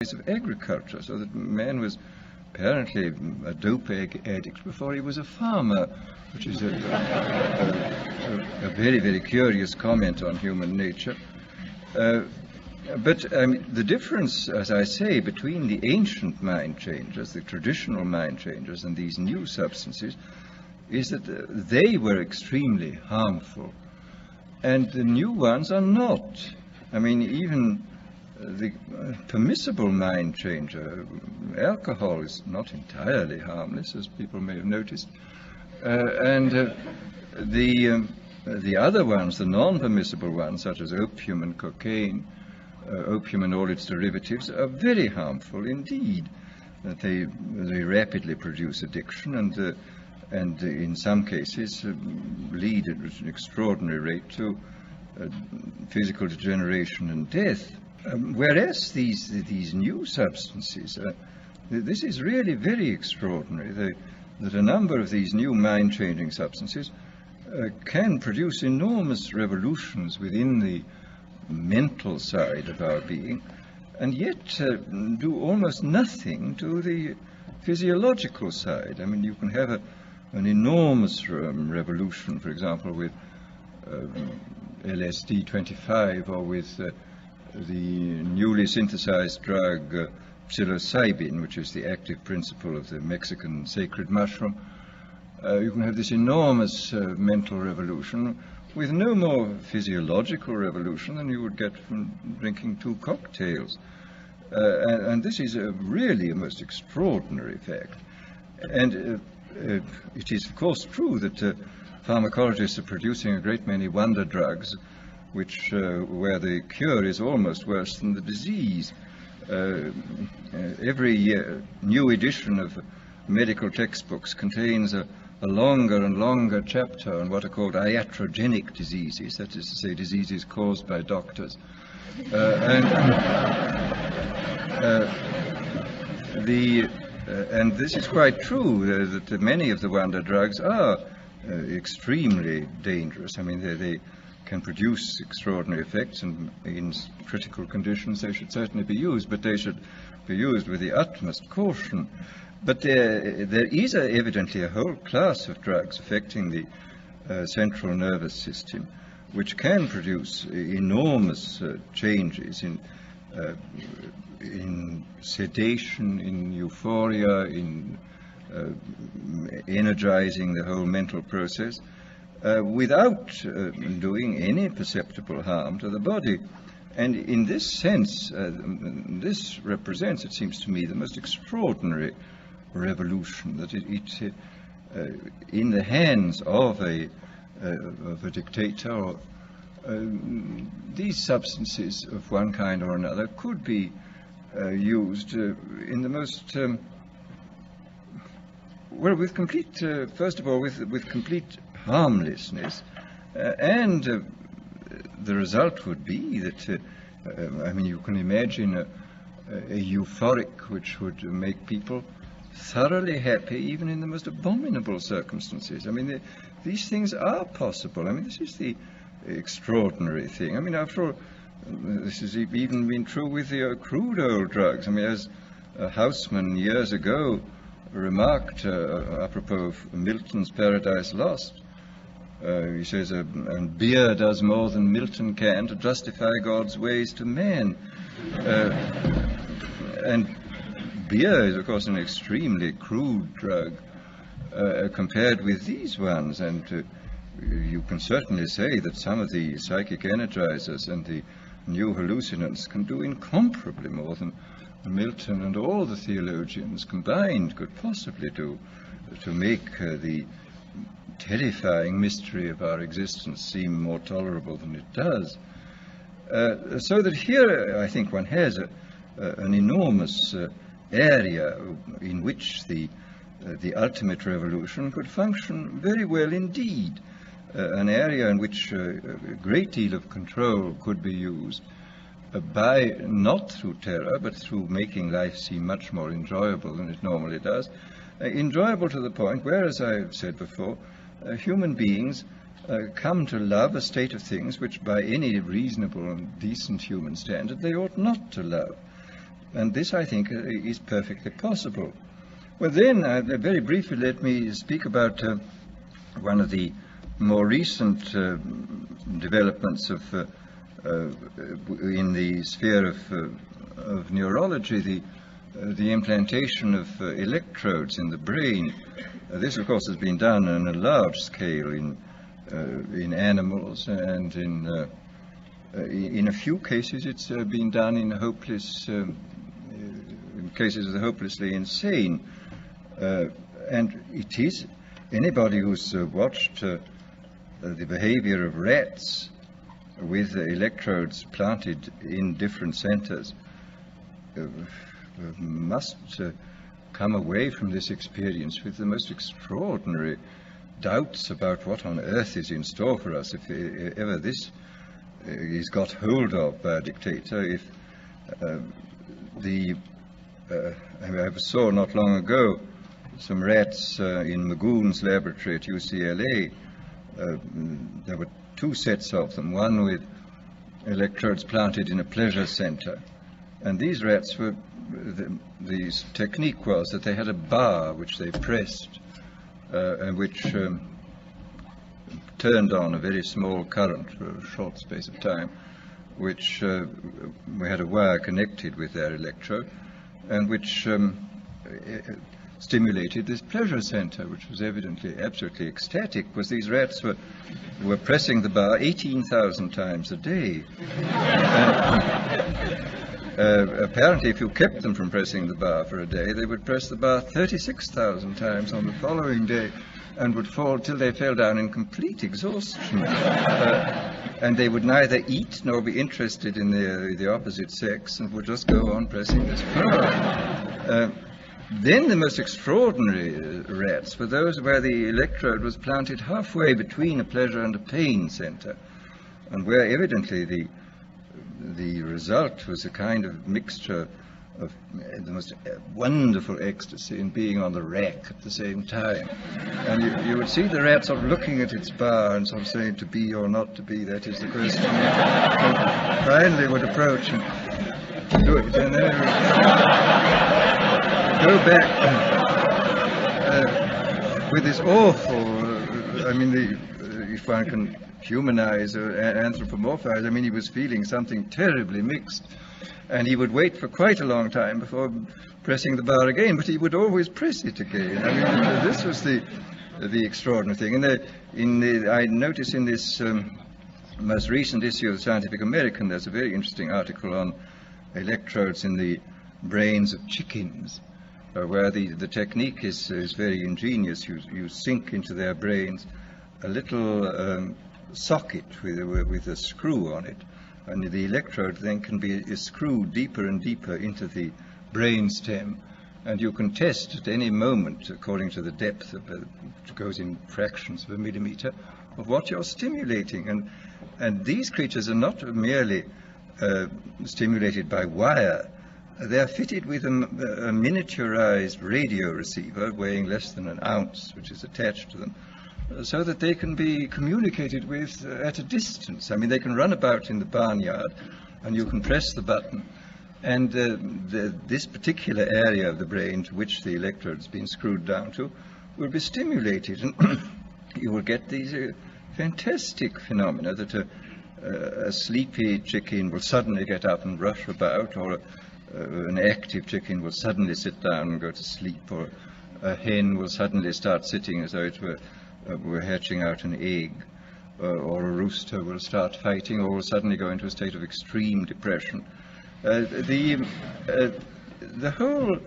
of agriculture, so that man was apparently a dope addict before he was a farmer, which is a very, very curious comment on human nature. But the difference, as I say, between the ancient mind changers, the traditional mind changers, and these new substances is that they were extremely harmful, and the new ones are not. I mean, even the permissible mind changer, alcohol, is not entirely harmless, as people may have noticed. The other ones, the non-permissible ones, such as opium and cocaine, opium and all its derivatives, are very harmful indeed. They rapidly produce addiction, and in some cases lead at an extraordinary rate to physical degeneration and death. Whereas these new substances, this is really very extraordinary, that a number of these new mind-changing substances can produce enormous revolutions within the mental side of our being, and yet do almost nothing to the physiological side. I mean, you can have an enormous revolution, for example, with LSD-25, or with the newly synthesized drug psilocybin, which is the active principle of the Mexican sacred mushroom. You can have this enormous mental revolution with no more physiological revolution than you would get from drinking 2 cocktails. And this is really a most extraordinary fact. And it is, of course, true that pharmacologists are producing a great many wonder drugs, which where the cure is almost worse than the disease. Every new edition of medical textbooks contains a longer and longer chapter on what are called iatrogenic diseases, that is to say, diseases caused by doctors. And this is quite true, that many of the wonder drugs are extremely dangerous. I mean, they can produce extraordinary effects, and in critical conditions they should certainly be used, but they should be used with the utmost caution. But there is evidently a whole class of drugs affecting the central nervous system, which can produce enormous changes in sedation, in euphoria, in energizing the whole mental process, without doing any perceptible harm to the body. And in this sense, this represents, it seems to me, the most extraordinary revolution, that it in the hands of a dictator, these substances of one kind or another could be used in the most well, with complete, first of all, with complete harmlessness, and the result would be that I mean, you can imagine a euphoric which would make people thoroughly happy even in the most abominable circumstances. I mean, these things are possible. I mean, this is the extraordinary thing. I mean, after all, this has even been true with the crude oil drugs. I mean, as Haussmann years ago remarked apropos of Milton's Paradise Lost, he says, and beer does more than Milton can to justify God's ways to man. And beer is, of course, an extremely crude drug compared with these ones, and you can certainly say that some of the psychic energizers and the new hallucinants can do incomparably more than Milton and all the theologians combined could possibly do to make the terrifying mystery of our existence seem more tolerable than it does. So that here, I think, one has an enormous area in which the ultimate revolution could function very well indeed, an area in which a great deal of control could be used by, not through terror, but through making life seem much more enjoyable than it normally does, enjoyable to the point where, as I've said before, human beings come to love a state of things which by any reasonable and decent human standard they ought not to love. And this, I think, is perfectly possible. Well, then, very briefly, let me speak about one of the more recent developments in the sphere of neurology, the implantation of electrodes in the brain. This, of course, has been done on a large scale in animals, and in a few cases it's been done in cases of the hopelessly insane. And it is, anybody who's watched the behavior of rats with electrodes planted in different centers must come away from this experience with the most extraordinary doubts about what on earth is in store for us if ever this is got hold of by a dictator. If I saw not long ago some rats in Magoon's laboratory at UCLA. There were two sets of them, one with electrodes planted in a pleasure center. And these rats were, the technique was that they had a bar which they pressed and which turned on a very small current for a short space of time, which we had a wire connected with their electrode, and which stimulated this pleasure center, which was evidently absolutely ecstatic, because these rats were pressing the bar 18,000 times a day. Apparently, if you kept them from pressing the bar for a day, they would press the bar 36,000 times on the following day, and would fall till they fell down in complete exhaustion. And they would neither eat nor be interested in the opposite sex, and would just go on pressing this bar. Then the most extraordinary rats were those where the electrode was planted halfway between a pleasure and a pain center, and where evidently the result was a kind of mixture of the most wonderful ecstasy and being on the rack at the same time. And you would see the rat sort of looking at its bar and sort of saying, to be or not to be, that is the question. And finally would approach and do it, and then go back with this awful, if one can humanize or anthropomorphize, he was feeling something terribly mixed. And he would wait for quite a long time before pressing the bar again, but he would always press it again. This was the extraordinary thing. I notice in this most recent issue of Scientific American, there's a very interesting article on electrodes in the brains of chickens, where the technique is very ingenious. You sink into their brains a little socket with a screw on it, and the electrode then can be screwed deeper and deeper into the brain stem, and you can test at any moment, according to the depth which goes in fractions of a millimeter, of what you're stimulating. And these creatures are not merely stimulated by wire. They're fitted with a miniaturized radio receiver weighing less than an ounce, which is attached to them, so that they can be communicated with at a distance. They can run about in the barnyard, and you can press the button, and this particular area of the brain to which the electrode's been screwed down to will be stimulated, and you will get these fantastic phenomena that a sleepy chicken will suddenly get up and rush about, or an active chicken will suddenly sit down and go to sleep, or a hen will suddenly start sitting as though it were hatching out an egg, or a rooster will start fighting, or will suddenly go into a state of extreme depression. The whole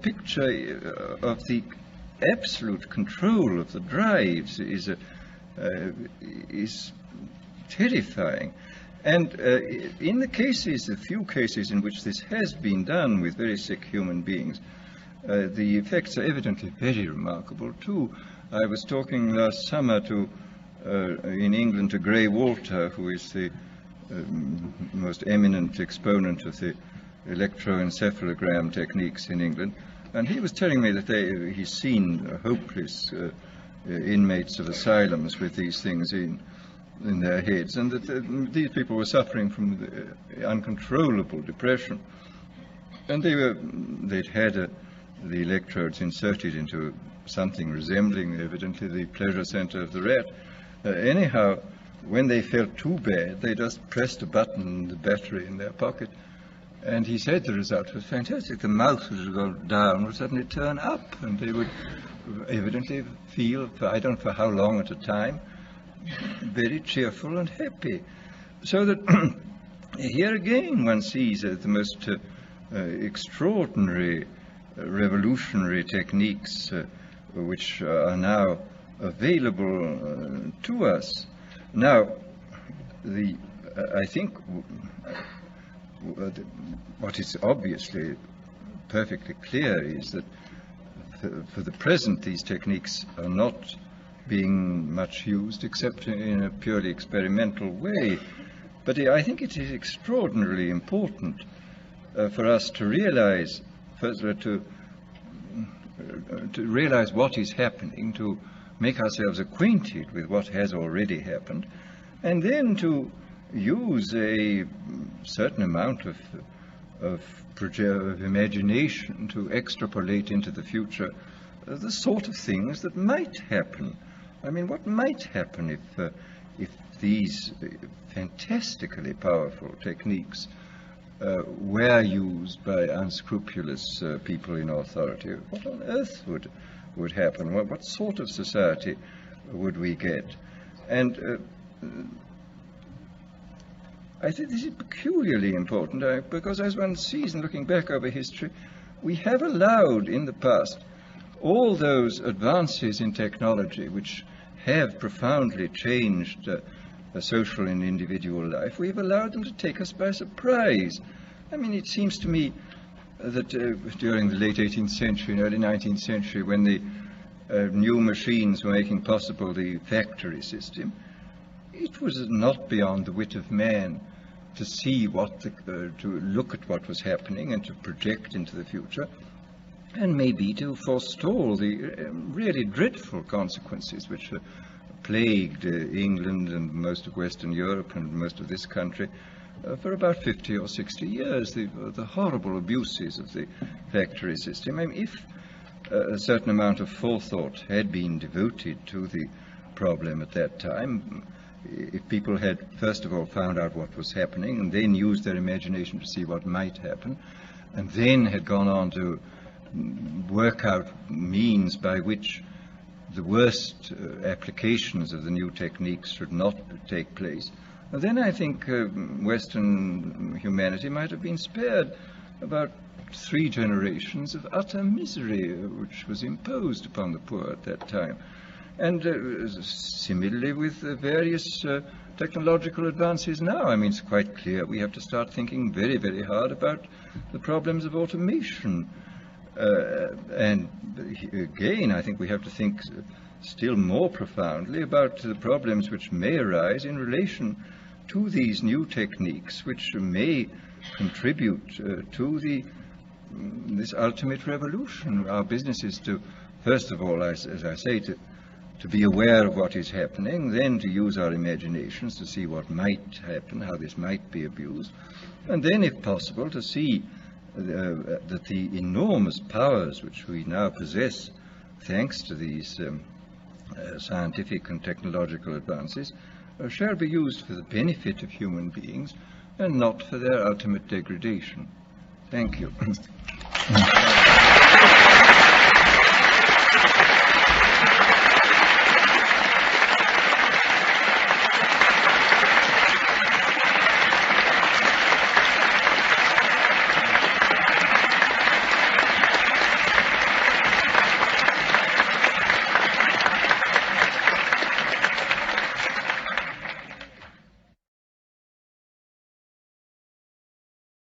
picture of the absolute control of the drives is terrifying. And in the few cases in which this has been done with very sick human beings, the effects are evidently very remarkable too. I was talking last summer in England to Gray Walter, who is the most eminent exponent of the electroencephalogram techniques in England, and he was telling me that he's seen hopeless inmates of asylums with these things in their heads, and that these people were suffering from uncontrollable depression. And they'd had the electrodes inserted into something resembling, evidently, the pleasure center of the rat. Anyhow, when they felt too bad, they just pressed a button, the battery in their pocket, and he said the result was fantastic. The mouse would go down, would suddenly turn up, and they would evidently feel, I don't know for how long at a time, very cheerful and happy. So that here again one sees the most extraordinary revolutionary techniques which are now available to us. Now, I think what is obviously perfectly clear is that for the present these techniques are not being much used except in a purely experimental way. But I think it is extraordinarily important for us to realize, first of all, to realize what is happening, to make ourselves acquainted with what has already happened, and then to use a certain amount of imagination to extrapolate into the future the sort of things that might happen. I mean, what might happen if these fantastically powerful techniques were used by unscrupulous people in authority? What on earth would happen? What sort of society would we get? And I think this is peculiarly important because as one sees in looking back over history, we have allowed in the past all those advances in technology which have profoundly changed social and individual life. We've allowed them to take us by surprise. I mean, it seems to me that during the late 18th century and early 19th century, when the new machines were making possible the factory system, it was not beyond the wit of man to see to look at what was happening and to project into the future, and maybe to forestall the really dreadful consequences which plagued England and most of Western Europe and most of this country for about 50 or 60 years, the horrible abuses of the factory system. I mean, if a certain amount of forethought had been devoted to the problem at that time, if people had first of all found out what was happening and then used their imagination to see what might happen, and then had gone on to work out means by which the worst applications of the new techniques should not take place, then I think Western humanity might have been spared about 3 generations of utter misery which was imposed upon the poor at that time. And similarly with various technological advances now. I mean, it's quite clear we have to start thinking very, very hard about the problems of automation. And again, I think we have to think still more profoundly about the problems which may arise in relation to these new techniques, which may contribute to this ultimate revolution. Our business is to, first of all, as I say, to be aware of what is happening, then to use our imaginations to see what might happen, how this might be abused, and then, if possible, to see that the enormous powers which we now possess, thanks to these scientific and technological advances, shall be used for the benefit of human beings and not for their ultimate degradation. Thank you.